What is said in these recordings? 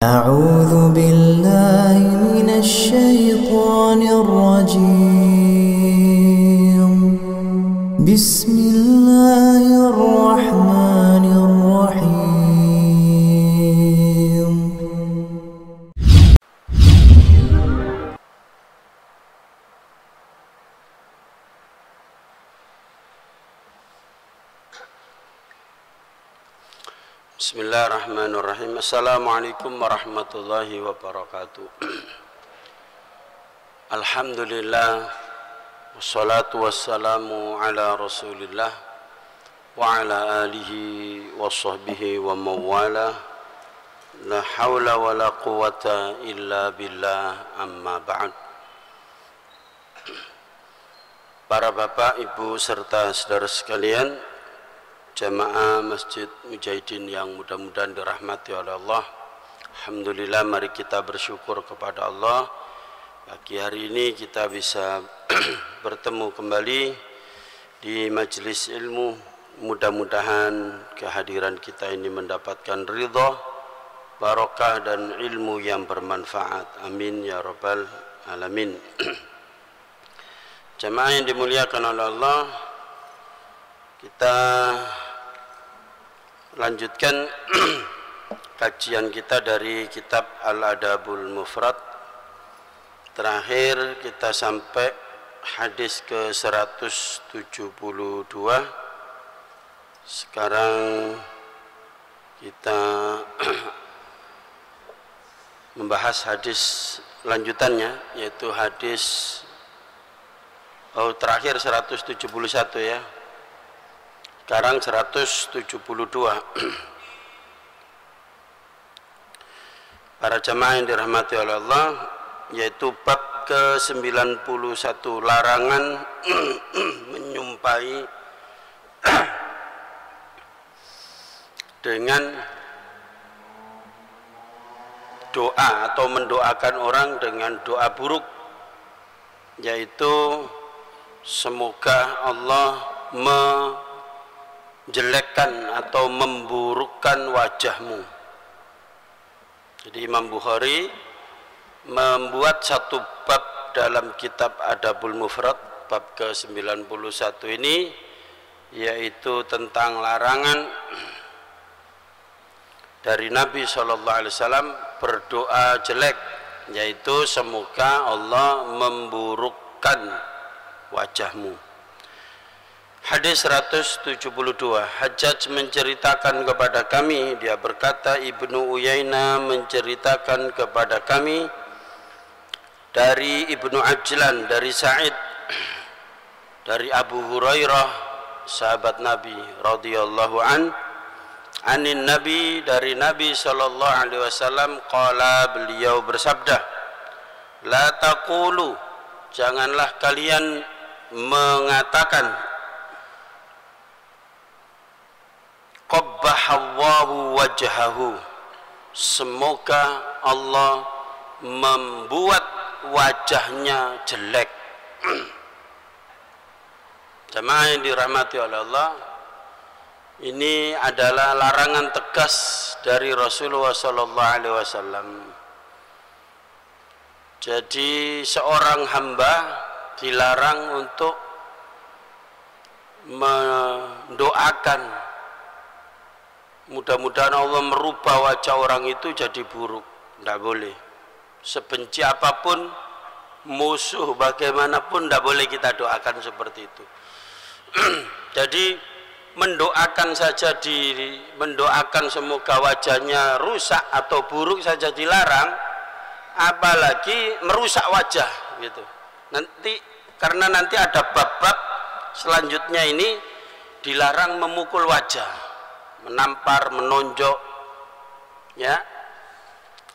أعوذ بالله من الشيطان الرجيم بسم الله الرحمن الرحيم Bismillahirrahmanirrahim. Assalamualaikum warahmatullahi wabarakatuh. Alhamdulillah, wassalatu wassalamu ala rasulillah wa ala alihi wa sahbihi wa mawala. La hawla wa la quwata illa billah, amma ba'd. Para bapak, ibu, serta saudara sekalian, jamaah Masjid Mujahidin yang mudah-mudahan dirahmati oleh Allah. Alhamdulillah, mari kita bersyukur kepada Allah. Pagi hari ini kita bisa bertemu kembali di majelis ilmu. Mudah-mudahan kehadiran kita ini mendapatkan ridha, barakah dan ilmu yang bermanfaat. Amin ya rabbal alamin. Jamaah yang dimuliakan oleh Allah, kita lanjutkan kajian kita dari kitab Al-Adabul Mufrad. Terakhir kita sampai hadis ke 172. Sekarang kita membahas hadis lanjutannya, yaitu hadis terakhir 171 ya. Sekarang 172. Para jamaah yang dirahmati oleh Allah, yaitu bab ke-91, larangan menyumpahi dengan doa atau mendoakan orang dengan doa buruk, yaitu semoga Allah menjelekkan atau memburukkan wajahmu. Jadi Imam Bukhari membuat satu bab dalam kitab Adabul Mufrad, bab ke-91 ini, yaitu tentang larangan dari Nabi SAW berdoa jelek, yaitu semoga Allah memburukkan wajahmu. Hadis 172. Hajjaj menceritakan kepada kami, dia berkata, Ibnu Uyainah menceritakan kepada kami dari Ibnu Ajlan, dari Sa'id, dari Abu Hurairah, sahabat Nabi radhiyallahu anin Nabi, dari Nabi sallallahu alaihi wasallam, qala, beliau bersabda, la taqulu, janganlah kalian mengatakan, qabbahallahu wajhahu, semoga Allah membuat wajahnya jelek. Jemaah yang dirahmati oleh Allah, ini adalah larangan tegas dari Rasulullah SAW. Jadi seorang hamba dilarang untuk mendoakan mudah-mudahan Allah merubah wajah orang itu jadi buruk. Tidak boleh. Sebenci apapun, musuh bagaimanapun, tidak boleh kita doakan seperti itu. Jadi mendoakan saja, mendoakan semoga wajahnya rusak atau buruk saja dilarang, apalagi merusak wajah gitu. Nanti karena nanti ada bab-bab selanjutnya ini dilarang memukul wajah, menampar, menonjok, ya.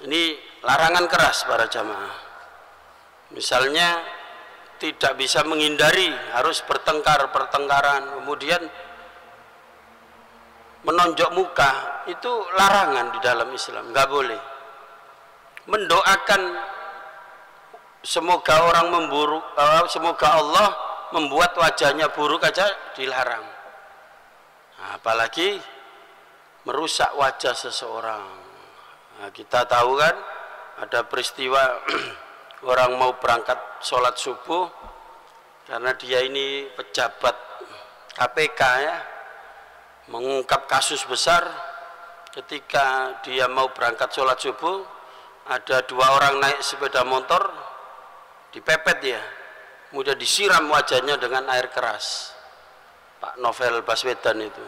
Ini larangan keras para jamaah. Misalnya tidak bisa menghindari, harus pertengkaran, kemudian menonjok muka, itu larangan di dalam Islam, nggak boleh. Mendoakan semoga orang memburuk, semoga Allah membuat wajahnya buruk aja dilarang. Nah, apalagi merusak wajah seseorang. Nah, kita tahu kan ada peristiwa orang mau berangkat sholat subuh karena dia ini pejabat KPK ya, mengungkap kasus besar. Ketika dia mau berangkat sholat subuh, ada 2 orang naik sepeda motor, dipepet ya, kemudian disiram wajahnya dengan air keras. Pak Novel Baswedan itu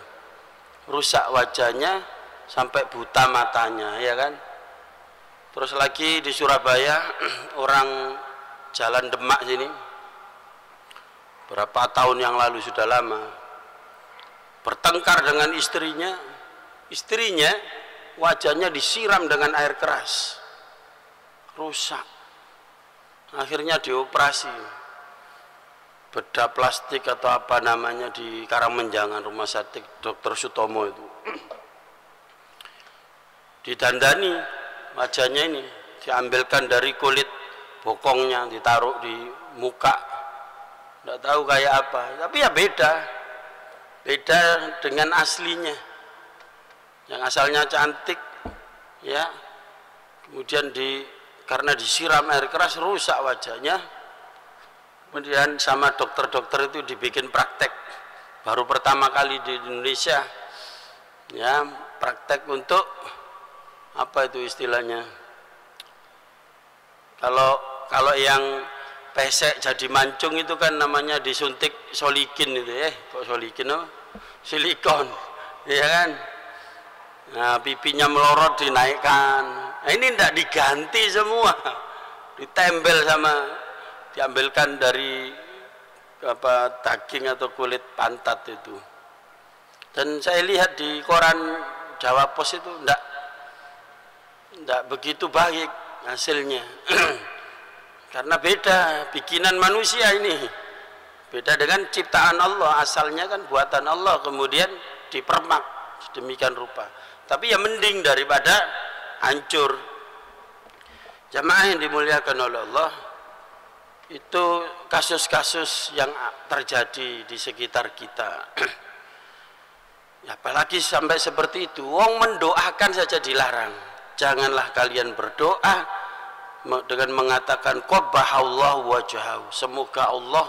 rusak wajahnya sampai buta matanya, ya kan. Terus lagi di Surabaya, orang Jalan Demak sini, berapa tahun yang lalu, sudah lama, bertengkar dengan istrinya wajahnya disiram dengan air keras, rusak. Akhirnya dioperasi, bedah plastik atau apa namanya di Karangmenjangan, rumah sakit Dr. Sutomo itu. Didandani wajahnya ini, diambilkan dari kulit bokongnya, ditaruh di muka, tidak tahu kayak apa, tapi ya beda dengan aslinya. Yang asalnya cantik ya, kemudian karena disiram air keras rusak wajahnya. Kemudian sama dokter-dokter itu dibikin praktek, baru pertama kali di Indonesia ya, praktek untuk apa itu istilahnya, kalau yang pesek jadi mancung itu kan namanya disuntik solikin itu ya, kok solikin, oh? Silikon ya kan. Nah, pipinya melorot dinaikkan. Nah, ini tidak diganti semua, ditempel diambilkan dari daging atau kulit pantat itu. Dan saya lihat di koran Jawa Pos itu tidak begitu baik hasilnya. Karena beda bikinan manusia ini, beda dengan ciptaan Allah, asalnya kan buatan Allah, kemudian dipermak sedemikian rupa. Tapi ya mending daripada hancur. Jamaah yang dimuliakan oleh Allah, itu kasus-kasus yang terjadi di sekitar kita. Ya, apalagi sampai seperti itu, wong mendoakan saja dilarang. Janganlah kalian berdoa dengan mengatakan qabbahallahu wajhahu, semoga Allah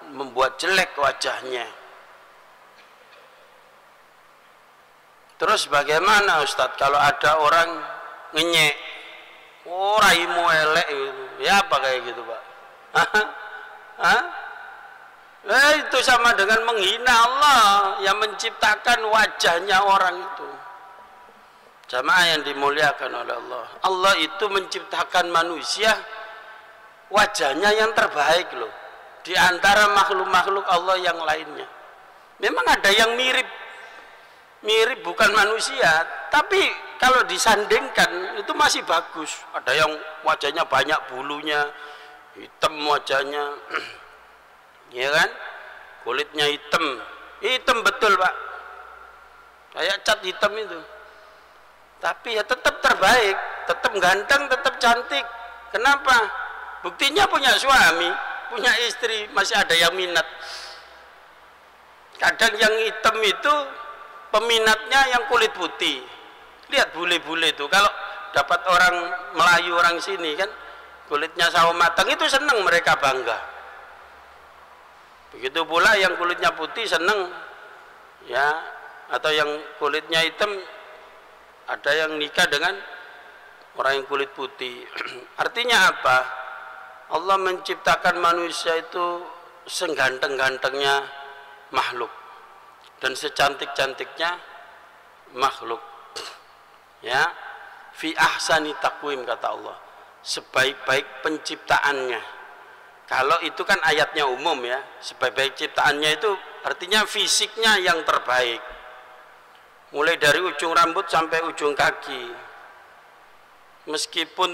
membuat jelek wajahnya. Terus bagaimana Ustadz kalau ada orang ngenyek, oh raimu elek itu, ya apa kayak gitu Pak? Itu sama dengan menghina Allah yang menciptakan wajahnya orang itu. Jamaah yang dimuliakan oleh Allah, Allah itu menciptakan manusia wajahnya yang terbaik loh, di antara makhluk-makhluk Allah yang lainnya. Memang ada yang mirip bukan manusia, tapi kalau disandingkan itu masih bagus. Ada yang wajahnya banyak bulunya, hitam wajahnya, ya kan, kulitnya hitam betul Pak, kayak cat hitam itu. Tapi ya tetap terbaik, tetap ganteng, tetap cantik. Kenapa? Buktinya punya suami, punya istri, masih ada yang minat. Kadang yang hitam itu peminatnya yang kulit putih. Lihat bule-bule itu, kalau dapat orang Melayu, orang sini kan kulitnya sawo matang, itu senang, mereka bangga. Begitu pula yang kulitnya putih senang ya, atau yang kulitnya hitam, ada yang nikah dengan orang yang kulit putih. Artinya apa? Allah menciptakan manusia itu seganteng-gantengnya makhluk dan secantik-cantiknya makhluk. Ya, fi ahsani taqwim kata Allah, sebaik-baik penciptaannya. Kalau itu kan ayatnya umum ya, sebaik-baik ciptaannya itu artinya fisiknya yang terbaik. Mulai dari ujung rambut sampai ujung kaki. Meskipun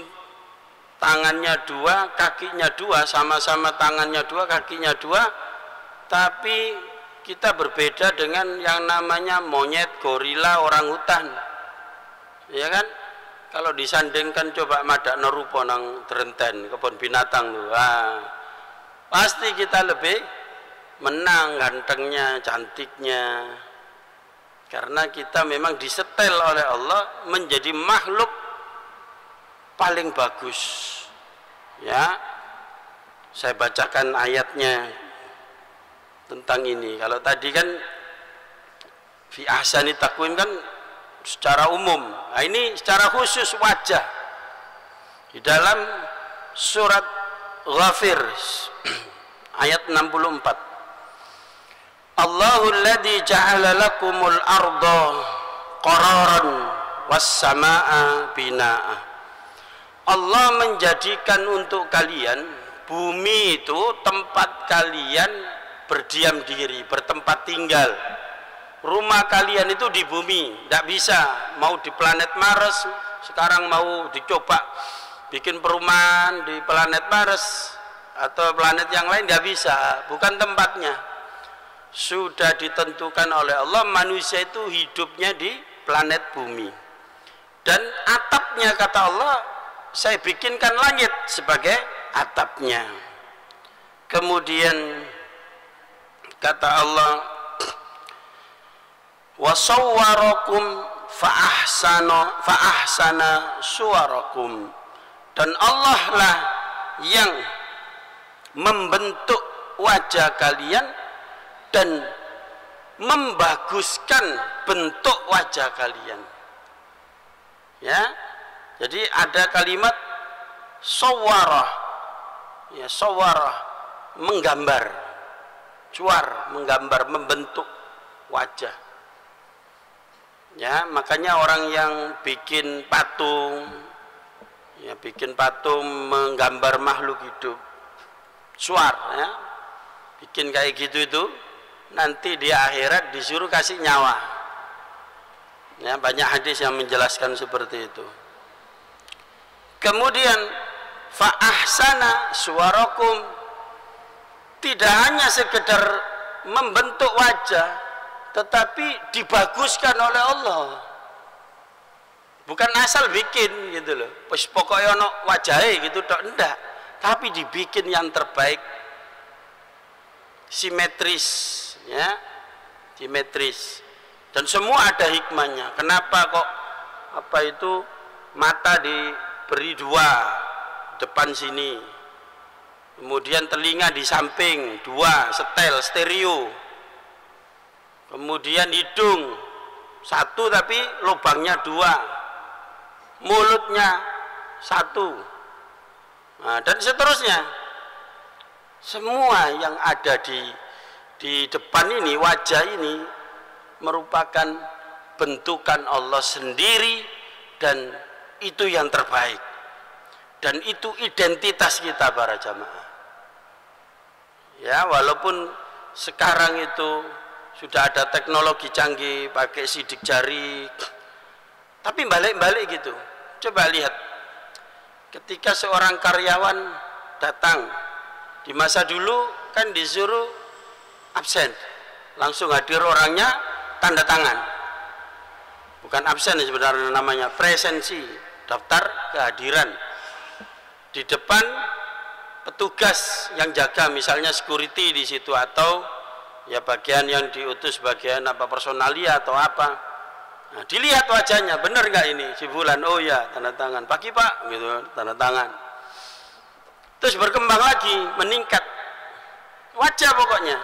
tangannya 2, kakinya 2, sama-sama tangannya 2, kakinya 2, tapi kita berbeda dengan yang namanya monyet, gorila, orangutan. Ya kan? Kalau disandingkan coba madak nerupo nang Drenten, kebun binatang tuh. Pasti kita lebih menang gantengnya, cantiknya. Karena kita memang disetel oleh Allah menjadi makhluk paling bagus. Ya, saya bacakan ayatnya tentang ini. Kalau tadi kan fi ahsani taqwim kan secara umum. Nah, ini secara khusus wajah. Di dalam surat Ghafir ayat 64. Allahul ladzi ja'ala lakumul arda qararan was samaa binaa. Allah menjadikan untuk kalian bumi itu tempat kalian berdiam diri, bertempat tinggal. Rumah kalian itu di bumi, tidak bisa mau di planet Mars. Sekarang mau dicoba bikin perumahan di planet Mars atau planet yang lain, nggak bisa, bukan tempatnya. Sudah ditentukan oleh Allah manusia itu hidupnya di planet bumi, dan atapnya kata Allah, saya bikinkan langit sebagai atapnya. Kemudian kata Allah, wa sawwarakum fa ahsana suwarakum, dan Allah lah yang membentuk wajah kalian dan membaguskan bentuk wajah kalian. Ya, jadi ada kalimat sawwarah, ya, sawwarah menggambar, suar menggambar, membentuk wajah. Ya, makanya orang yang bikin patung, ya, bikin patung menggambar makhluk hidup, suar, ya, bikin kayak gitu itu, nanti di akhirat disuruh kasih nyawa. Ya, banyak hadis yang menjelaskan seperti itu. Kemudian fa ahsana suwarakum, tidak hanya sekedar membentuk wajah, tetapi dibaguskan oleh Allah. Bukan asal bikin gitu loh, pokoknya ono wajahnya gitu tok, enggak, tapi dibikin yang terbaik, simetris, ya, simetris, dan semua ada hikmahnya. Kenapa kok apa itu mata diberi dua, depan sini, kemudian telinga di samping dua, setel stereo, kemudian hidung satu tapi lubangnya dua, mulutnya satu, nah, dan seterusnya. Semua yang ada di depan ini, wajah ini merupakan bentukan Allah sendiri, dan itu yang terbaik, dan itu identitas kita para jamaah. Ya, walaupun sekarang itu sudah ada teknologi canggih, pakai sidik jari, tapi balik-balik gitu. Coba lihat, ketika seorang karyawan datang, di masa dulu kan disuruh absen, langsung hadir orangnya, tanda tangan. Bukan absen sebenarnya namanya, presensi, daftar kehadiran. Di depan petugas yang jaga, misalnya security di situ, atau ya bagian yang diutus, bagian apa, personalia atau apa. Nah, dilihat wajahnya, benar nggak ini si fulan? Oh ya, tanda tangan. Pagi Pak, gitu, tanda tangan. Terus berkembang lagi, meningkat wajah pokoknya.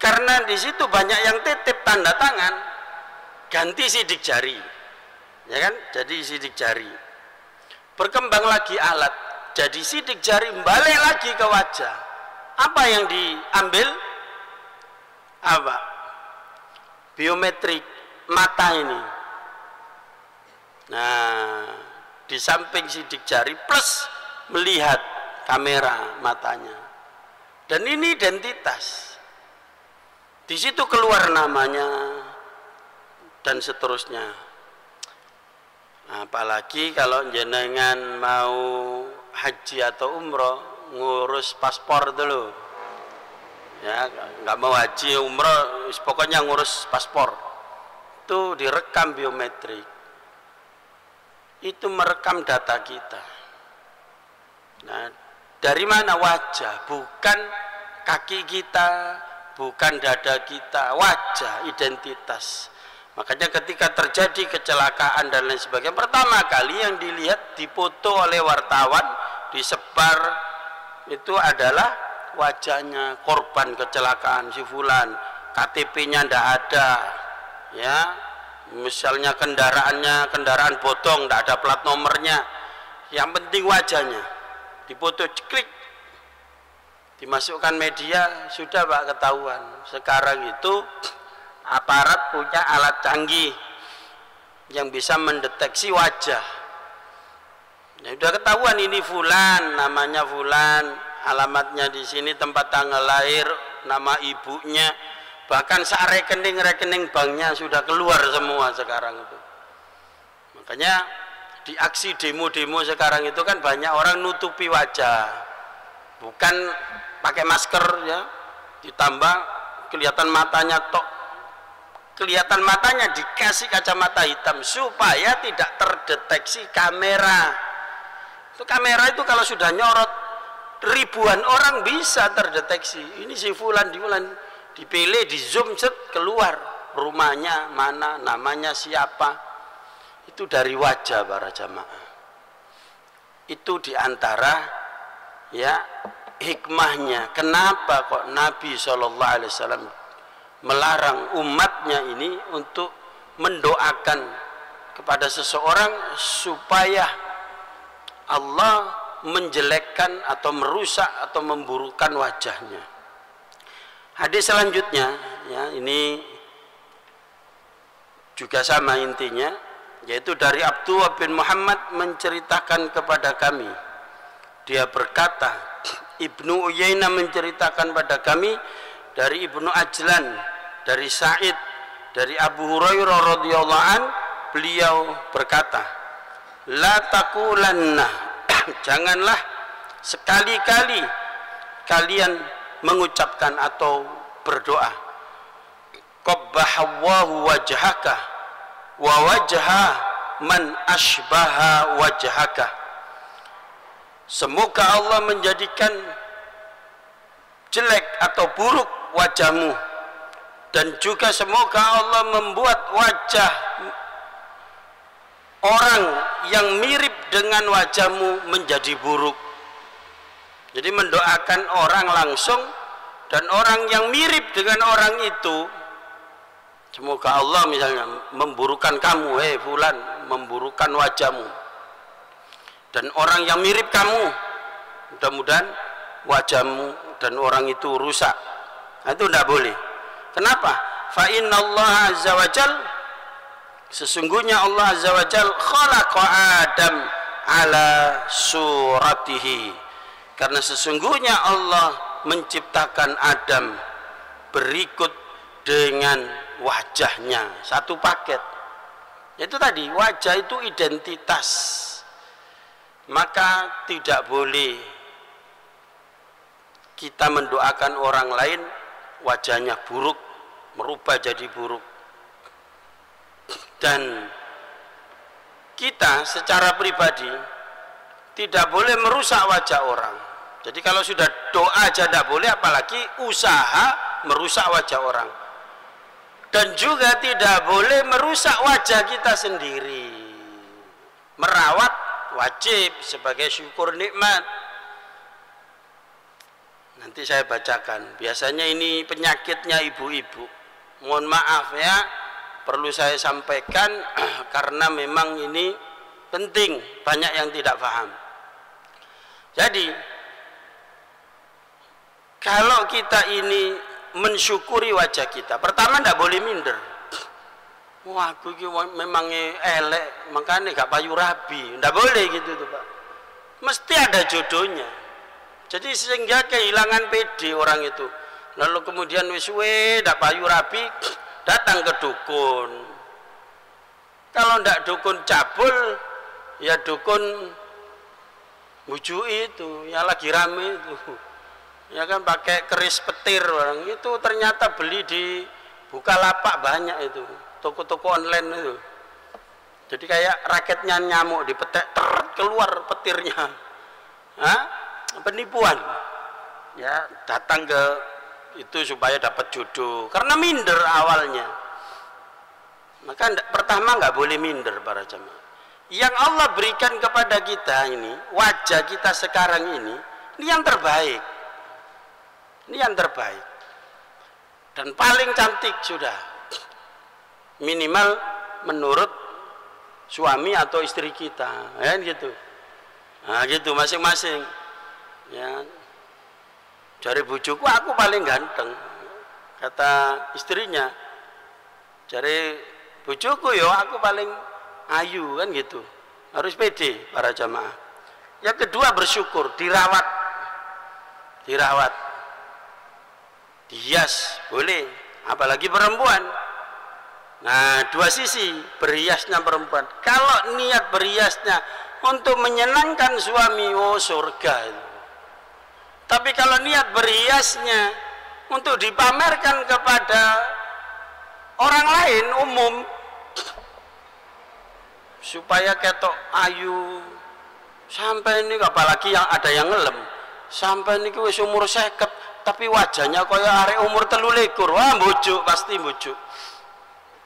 Karena di situ banyak yang titip tanda tangan, ganti sidik jari, ya kan? Jadi sidik jari. Berkembang lagi alat, jadi sidik jari balik lagi ke wajah. Apa yang diambil? Apa? Biometrik mata ini. Nah, di samping sidik jari plus melihat kamera matanya, dan ini identitas. Di situ keluar namanya dan seterusnya. Apalagi kalau jenengan mau haji atau umroh, ngurus paspor dulu, ya, nggak mau haji umroh, pokoknya ngurus paspor, itu direkam biometrik. Itu merekam data kita. Nah, dari mana? Wajah, bukan kaki kita, bukan dada kita, wajah, identitas. Makanya ketika terjadi kecelakaan dan lain sebagainya, pertama kali yang dilihat, dipoto oleh wartawan, disebar, itu adalah wajahnya korban kecelakaan si fulan, KTP-nya ndak ada, ya, misalnya kendaraan bodong, ndak ada plat nomornya, yang penting wajahnya, dipoto, klik, dimasukkan media, sudah Pak, ketahuan. Sekarang itu aparat punya alat canggih yang bisa mendeteksi wajah. Ya, sudah ketahuan ini fulan, namanya fulan, alamatnya di sini, tempat tanggal lahir, nama ibunya, bahkan rekening banknya sudah keluar semua sekarang itu. Makanya di aksi demo-demo sekarang itu kan banyak orang nutupi wajah, bukan pakai masker ya, ditambah kelihatan matanya tok, kelihatan matanya dikasih kacamata hitam supaya tidak terdeteksi kamera. Itu kamera itu kalau sudah nyorot ribuan orang bisa terdeteksi. Ini si fulan, dipilih, di zoom, set, keluar rumahnya mana, namanya siapa. Itu dari wajah para jamaah. Itu diantara ya hikmahnya. Kenapa kok Nabi SAW melarang umatnya ini untuk mendoakan kepada seseorang supaya Allah menjelekkan atau merusak atau memburukkan wajahnya. Hadis selanjutnya ya, ini juga sama intinya, yaitu dari Abdullah bin Muhammad menceritakan kepada kami, dia berkata, Ibnu Uyainah menceritakan pada kami dari Ibnu Ajlan, dari Sa'id, dari Abu Hurairah radhiyallahu an, beliau berkata, la taqulanna, janganlah sekali-kali kalian mengucapkan atau berdoa, qabbahallahu wajhaka wa wajha man ashbaha wajhaka, semoga Allah menjadikan jelek atau buruk wajahmu, dan juga semoga Allah membuat wajah orang yang mirip dengan wajahmu menjadi buruk. Jadi mendoakan orang langsung dan orang yang mirip dengan orang itu, semoga Allah misalnya memburukkan kamu, hei fulan, memburukkan wajahmu. Dan orang yang mirip kamu, mudah-mudahan wajahmu dan orang itu rusak. Nah, itu tidak boleh. Kenapa? Fa inna Allah azza wa jal, sesungguhnya Allah azza wa jal khalaqa Adam ala suratihi, karena sesungguhnya Allah menciptakan Adam berikut dengan wajahnya, satu paket. Itu tadi, wajah itu identitas. Maka tidak boleh kita mendoakan orang lain wajahnya buruk, merubah jadi buruk. Dan kita secara pribadi tidak boleh merusak wajah orang. Jadi kalau sudah doa aja tidak boleh, apalagi usaha merusak wajah orang. Dan juga tidak boleh merusak wajah kita sendiri. Merawat wajib sebagai syukur nikmat. Nanti saya bacakan. Biasanya ini penyakitnya ibu-ibu. Mohon maaf ya, perlu saya sampaikan karena memang ini penting, banyak yang tidak paham. Jadi kalau kita ini mensyukuri wajah kita, pertama tidak boleh minder. Wah, aku memang elek, makanya gak payu rabi. Tidak boleh gitu tuh Pak. Mesti ada jodohnya. Jadi sehingga kehilangan PD orang itu. Lalu kemudian wis-wis tidak payu rabi, datang ke dukun. Kalau tidak dukun cabul, ya dukun bujui itu, ya lagi rame itu. Ya kan pakai keris petir orang itu, ternyata beli di Bukalapak banyak itu, toko-toko online itu. Jadi kayak raketnya nyamuk dipetek, keluar petirnya. Hah? Penipuan. Ya, datang ke itu supaya dapat jodoh, karena minder awalnya. Maka pertama nggak boleh minder para jamaah. Yang Allah berikan kepada kita ini, wajah kita sekarang ini yang terbaik. Ini yang terbaik. Dan paling cantik sudah. Minimal menurut suami atau istri kita, kan gitu. Nah, gitu masing-masing. Ya. Dari bujuku aku paling ganteng, kata istrinya. Dari bujuku yo aku paling ayu, kan gitu. Harus pede para jamaah. Yang kedua bersyukur, dirawat, dihias boleh, apalagi perempuan. Nah, dua sisi berhiasnya perempuan. Kalau niat berhiasnya untuk menyenangkan suami, oh surga itu. Tapi kalau niat berhiasnya untuk dipamerkan kepada orang lain umum, supaya ketok ayu, sampai ini apalagi yang ada yang ngelem, sampai ini wis umur 50 tapi wajahnya kaya arek umur 23, wah bujuk, pasti bujuk.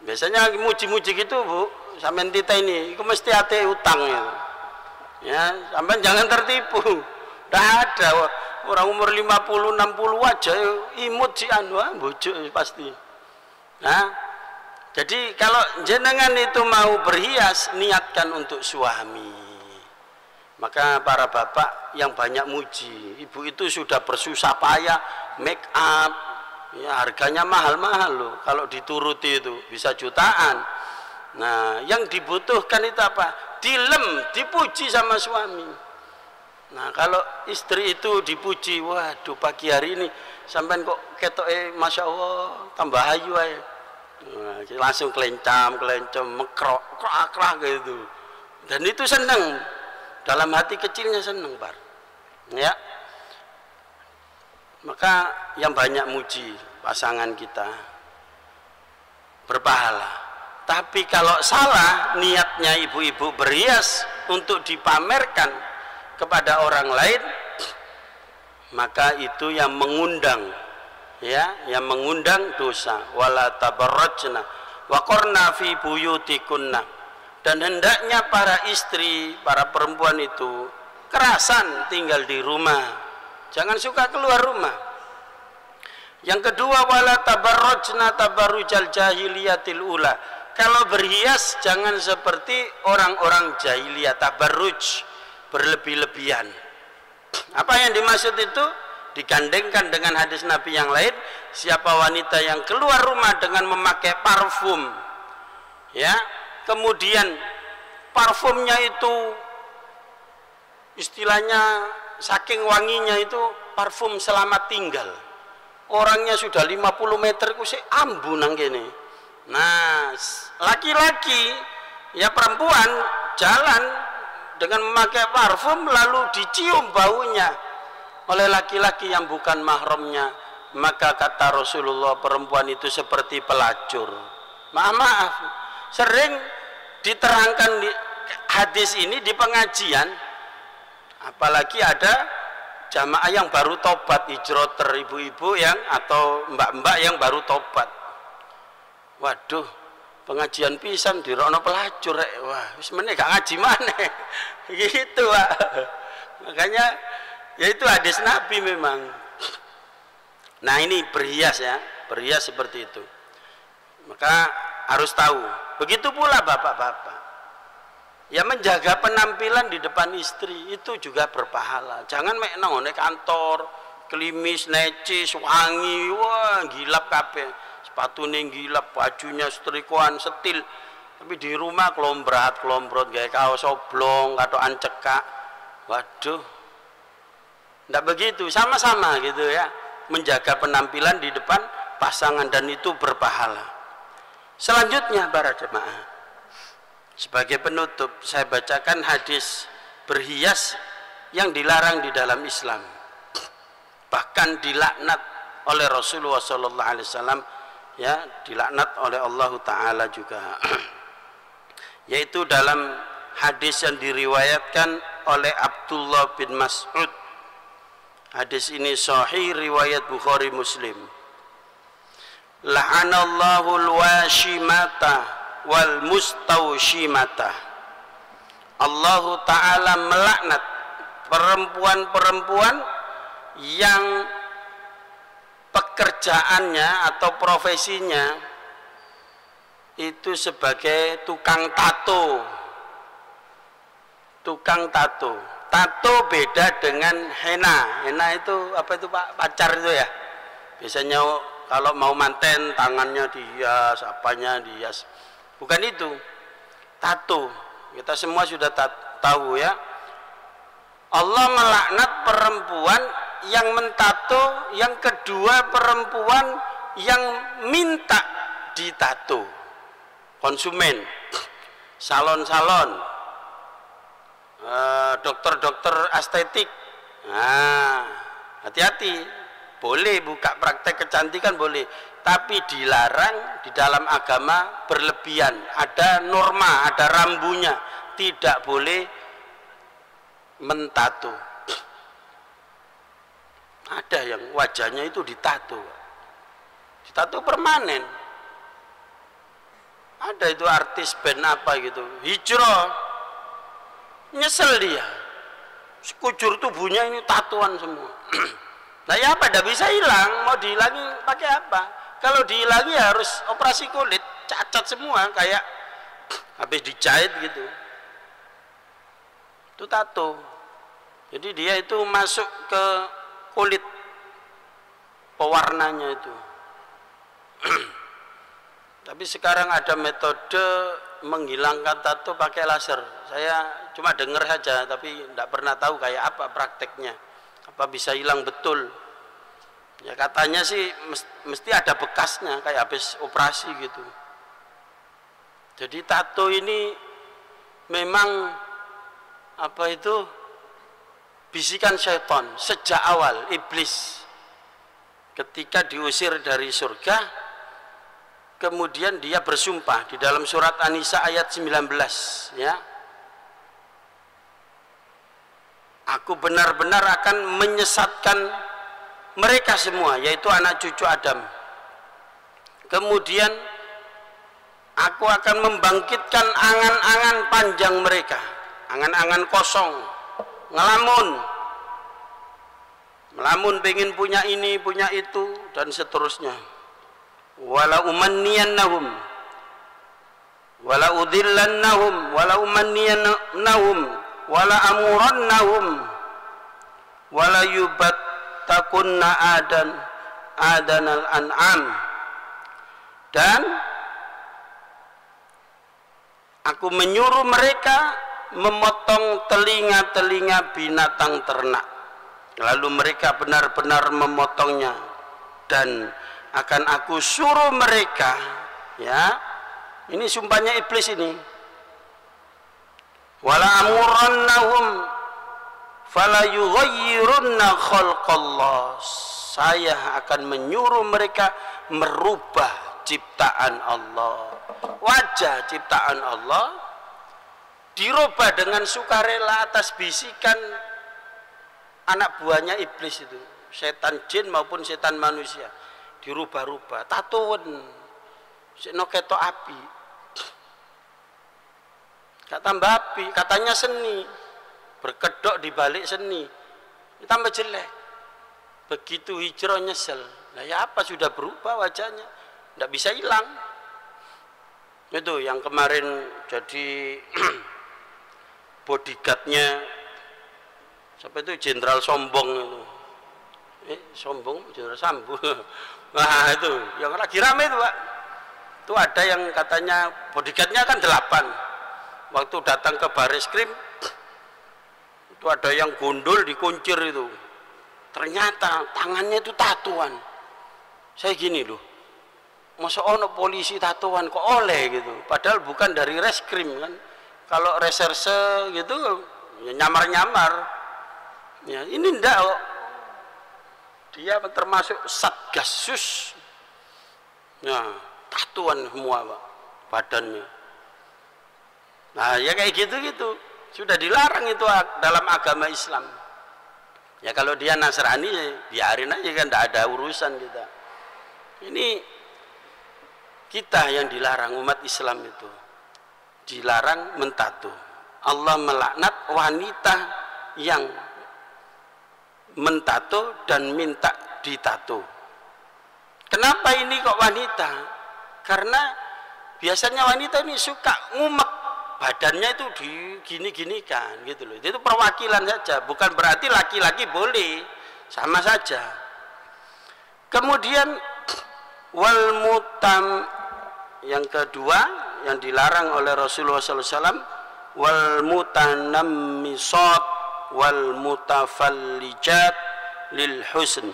Biasanya muji-muji gitu bu, sampean tita ini, itu mesti hati utang ya. Ya, sampean jangan tertipu. Tidak ada orang umur 50-60 aja imut si anu, bujuk pasti. Nah, jadi kalau jenengan itu mau berhias, niatkan untuk suami. Maka para bapak yang banyak muji, ibu itu sudah bersusah payah make up, ya harganya mahal-mahal loh, kalau dituruti itu bisa jutaan. Nah, yang dibutuhkan itu apa? Dilem, dipuji sama suami. Nah, kalau istri itu dipuji, waduh pagi hari ini sampean kok ketoke masya Allah tambah ayu aja. Nah, langsung kelencam, mekrok, krok gitu. Dan itu seneng, dalam hati kecilnya seneng bar. Ya. Maka yang banyak muji pasangan kita berpahala. Tapi kalau salah niatnya ibu-ibu berhias untuk dipamerkan kepada orang lain, maka itu yang mengundang, ya, yang mengundang dosa. Wala tabarrajna wa qarna fi buyutikunna. Dan hendaknya para istri, para perempuan itu kerasan tinggal di rumah, jangan suka keluar rumah. Yang kedua, wala tabarrajna tabarrujal jahiliyatil ula. Kalau berhias jangan seperti orang-orang jahiliyah, tabarruj, berlebih-lebihan. Apa yang dimaksud itu? Digandengkan dengan hadis Nabi yang lain, siapa wanita yang keluar rumah dengan memakai parfum, ya, kemudian parfumnya itu istilahnya saking wanginya itu parfum selamat tinggal. Orangnya sudah 50 meter ku sik ambu nang kene. Nah, laki-laki ya perempuan jalan dengan memakai parfum lalu dicium baunya oleh laki-laki yang bukan mahramnya, maka kata Rasulullah perempuan itu seperti pelacur. Maaf, sering diterangkan di hadis ini di pengajian, apalagi ada jamaah yang baru tobat, hijroter, ibu-ibu yang atau mbak-mbak yang baru tobat. Waduh, pengajian pisan dirono pelacur, wah, sebenarnya gak ngaji mana, gitu, Pak. Makanya, ya itu hadis Nabi memang. Nah ini berhias ya, berhias seperti itu. Maka harus tahu. Begitu pula bapak-bapak. Ya menjaga penampilan di depan istri itu juga berpahala. Jangan mek nang kantor, klimis, necis, wangi, wah gilap kabeh. Sepatunya gilap, bajunya setrikoan, setil. Tapi di rumah kelombrot gaya kaos oblong atau ancekak. Waduh. Tidak begitu, sama-sama gitu ya. Menjaga penampilan di depan pasangan dan itu berpahala. Selanjutnya para jemaah, sebagai penutup saya bacakan hadis berhias yang dilarang di dalam Islam, bahkan dilaknat oleh Rasulullah SAW, ya, dilaknat oleh Allah Ta'ala juga. Yaitu dalam hadis yang diriwayatkan oleh Abdullah bin Mas'ud. Hadis ini sahih riwayat Bukhari Muslim. la'anallahu al-washimata wal mustawshimata. Allah Ta'ala melaknat perempuan-perempuan yang pekerjaannya atau profesinya itu sebagai tukang tato. Tukang tato. Tato beda dengan henna. Henna itu apa itu Pak? Pacar itu ya. Biasanya kalau mau manten tangannya dihias, apanya dihias. Bukan itu. Tato. Kita semua sudah tahu ya. Allah melaknat perempuan yang mentato, yang kedua perempuan yang minta ditato. Konsumen, salon-salon, dokter-dokter estetik. Nah, hati-hati, boleh buka praktek kecantikan boleh, tapi dilarang di dalam agama berlebihan. Ada norma, ada rambunya, tidak boleh mentato. Ada yang wajahnya itu ditato permanen. Ada itu artis band apa gitu, hijrah, nyesel dia, sekujur tubuhnya ini tatoan semua. Nah ya apa, tidak bisa hilang, mau dihilangi pakai apa? Kalau dihilangi harus operasi kulit, cacat semua kayak habis dijahit gitu. Itu tato. Jadi dia itu masuk ke kulit pewarnanya itu. Tapi sekarang ada metode menghilangkan tato pakai laser. Saya cuma dengar saja, tapi tidak pernah tahu kayak apa prakteknya. Apa bisa hilang betul? Ya katanya sih mesti ada bekasnya, kayak habis operasi gitu. Jadi tato ini memang apa itu? Bisikan syaitan sejak awal. Iblis ketika diusir dari surga, kemudian dia bersumpah di dalam surat An-Nisa ayat 19 ya. Aku benar-benar akan menyesatkan mereka semua, yaitu anak cucu Adam. Kemudian aku akan membangkitkan angan-angan panjang mereka, angan-angan kosong, melamun pengen punya ini, punya itu, dan seterusnya. Wala umanniyannahum wala udhillannahum wala umanniyannahum wala amurannahum wala yubattakunna adanal an'am. Dan aku menyuruh mereka memotong telinga-telinga binatang ternak, lalu mereka benar-benar memotongnya, dan akan aku suruh mereka, ya, ini sumpahnya iblis ini, wala amurannahum fala yughayyirunna khalqallah. Saya akan menyuruh mereka merubah ciptaan Allah. Wajah ciptaan Allah dirubah dengan sukarela atas bisikan anak buahnya iblis itu, setan jin maupun setan manusia. Dirubah-rubah, tatoan sino ketok api, gak tambah api, katanya seni, berkedok di balik seni, tambah jelek. Begitu hijrah nyesel, nah ya apa, sudah berubah wajahnya, nggak bisa hilang. Itu yang kemarin jadi bodyguardnya siapa itu, Jenderal Sombong itu, Sombong, Jenderal Sambu. Nah itu yang lagi rame itu Pak. Itu ada yang katanya bodyguardnya kan 8. Waktu datang ke baris krim itu ada yang gondol dikuncir itu. Ternyata tangannya itu tatuan. Saya gini loh, masa ono polisi tatuan kok oleh gitu. Padahal bukan dari reskrim kan. Kalau reserse gitu ya nyamar-nyamar. Ya ini ndak kok. Dia termasuk Satgasus. Nah, tatuan semua Pak badannya. Nah ya kayak gitu-gitu, sudah dilarang itu dalam agama Islam. Ya kalau dia Nasrani ya biarin aja kan, tidak ada urusan kita. Ini Kita yang dilarang, umat Islam itu dilarang mentato. Allah melaknat wanita yang mentato dan minta ditato. Kenapa ini kok wanita? Karena biasanya wanita ini suka ngumek, badannya itu digini-ginikan gitu loh. Itu perwakilan saja, bukan berarti laki-laki boleh, sama saja. Kemudian wal mutam, yang kedua yang dilarang oleh Rasulullah SAW, wal mutanammisat wal mutafallijat lil husn,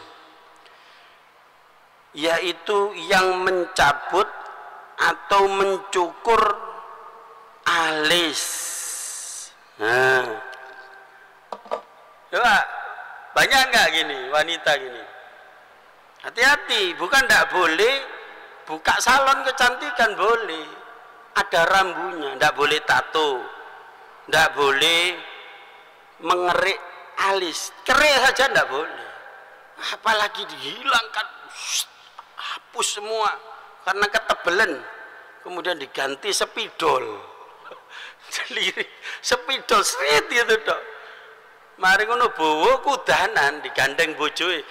yaitu yang mencabut atau mencukur alis. Nah, coba banyak nggak gini wanita gini? Hati-hati, bukan tidak boleh buka salon kecantikan, boleh, ada rambunya, tidak boleh tato, tidak boleh mengerik alis, kerik saja tidak boleh, apalagi dihilangkan, hapus semua karena ketebelan, kemudian diganti spidol. Spidol street itu dok. Mari ngono bawa kudanan digandeng bojoe,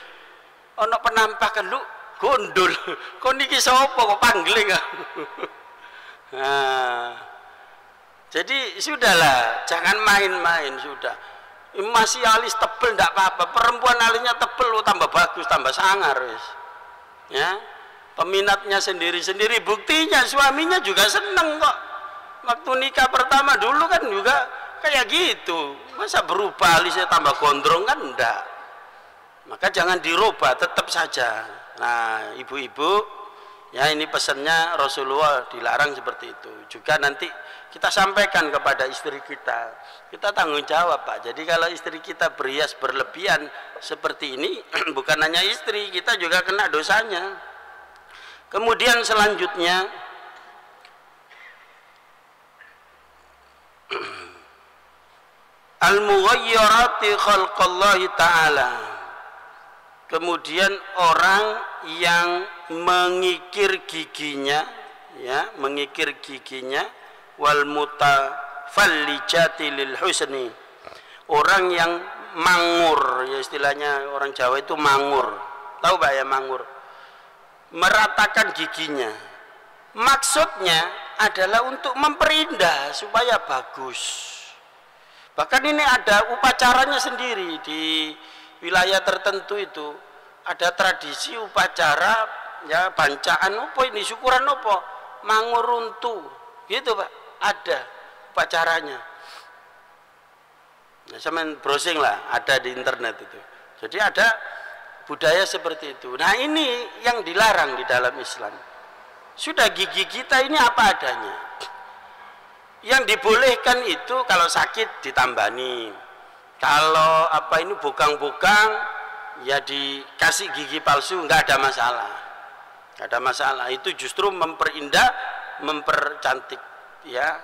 ono penampakan lu gondol, kok niki sapa kok pangling. Nah, jadi sudahlah, jangan main-main sudah. Masih alis tebel tidak apa-apa, perempuan alisnya tebel tambah bagus, tambah sangar wis. Ya, peminatnya sendiri-sendiri, buktinya suaminya juga seneng kok. Waktu nikah pertama dulu kan juga kayak gitu, masa berubah alisnya tambah gondrong kan enggak. Maka jangan dirubah, tetap saja. Nah, ibu-ibu, ya ini pesannya Rasulullah, dilarang seperti itu. Juga nanti kita sampaikan kepada istri kita, kita tanggung jawab Pak. Jadi kalau istri kita berhias berlebihan seperti ini, bukan hanya istri, kita juga kena dosanya. Kemudian selanjutnya al-mughayyirati khalqallahi ta'ala, kemudian orang yang mengikir giginya, ya, mengikir giginya, wal mutafallijati lil husni, orang yang mangur, ya istilahnya orang Jawa itu mangur, tahu Pak ya mangur, meratakan giginya, maksudnya adalah untuk memperindah supaya bagus. Bahkan ini ada upacaranya sendiri di wilayah tertentu, itu ada tradisi upacara, ya, bancaan apa ini, syukuran apa, mangur runtu gitu Pak, ada upacaranya. Nah, saya browsing lah, ada di internet itu. Jadi ada budaya seperti itu. Nah, ini yang dilarang di dalam Islam. Sudah gigi kita ini apa adanya. Yang dibolehkan itu kalau sakit ditambani, kalau apa ini bukang-bukang ya dikasih gigi palsu, nggak ada masalah, nggak ada masalah. Itu justru memperindah, mempercantik, ya,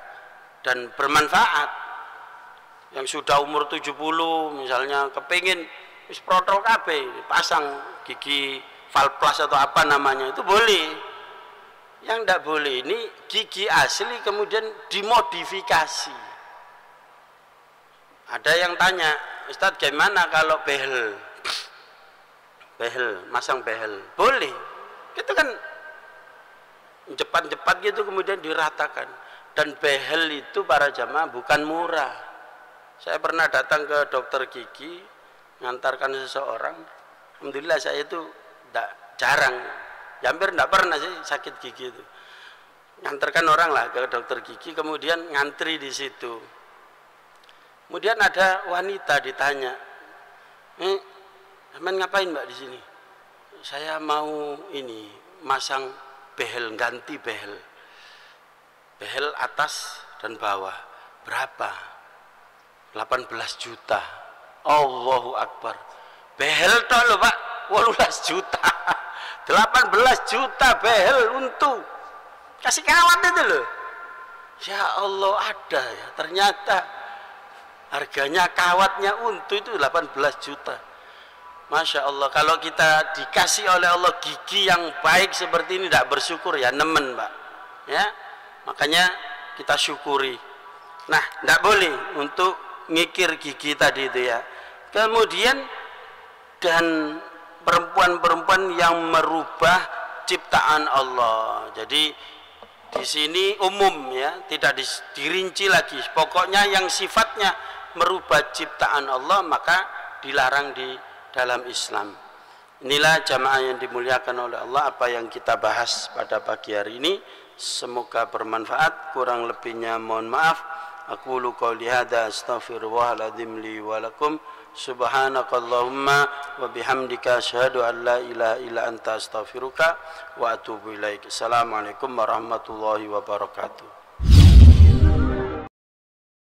dan bermanfaat. Yang sudah umur 70 misalnya kepingin wis protol kabeh, pasang gigi valplas atau apa namanya, itu boleh. Yang tidak boleh ini gigi asli kemudian dimodifikasi. Ada yang tanya, Ustadz gimana kalau behel, masang behel? Boleh, itu kan cepat-cepat gitu kemudian diratakan. Dan behel itu para jamaah bukan murah. Saya pernah datang ke dokter gigi, ngantarkan seseorang, alhamdulillah saya itu jarang, hampir tidak pernah sih sakit gigi itu. Ngantarkan orang lah ke dokter gigi, kemudian ngantri di situ. Kemudian ada wanita ditanya, ngapain Mbak di sini? Saya mau ini masang behel, ganti behel atas dan bawah. Berapa? 18 juta. Allahu Akbar. Behel toh loh Pak, 18 juta. 18 juta behel untuk kasih kawat itu loh. Ya Allah, ada ya, ternyata harganya kawatnya untuk itu 18 juta. Masya Allah, kalau kita dikasih oleh Allah gigi yang baik seperti ini tidak bersyukur ya nemen Pak ya, makanya kita syukuri. Nah tidak boleh untuk ngikir gigi tadi itu ya. Kemudian dan perempuan-perempuan yang merubah ciptaan Allah. Jadi di sini umum ya, tidak dirinci lagi. Pokoknya yang sifatnya merubah ciptaan Allah maka dilarang di dalam Islam. Inilah jamaah yang dimuliakan oleh Allah apa yang kita bahas pada pagi hari ini. Semoga bermanfaat. Kurang lebihnya mohon maaf. Aqulu qouli hadza astaghfirullahaladzim li wa lakum. Subhanakallahumma wa bihamdika asyhadu an la ilaha illa anta astaghfiruka wa atubu ilaik. Assalamualaikum warahmatullahi wabarakatuh.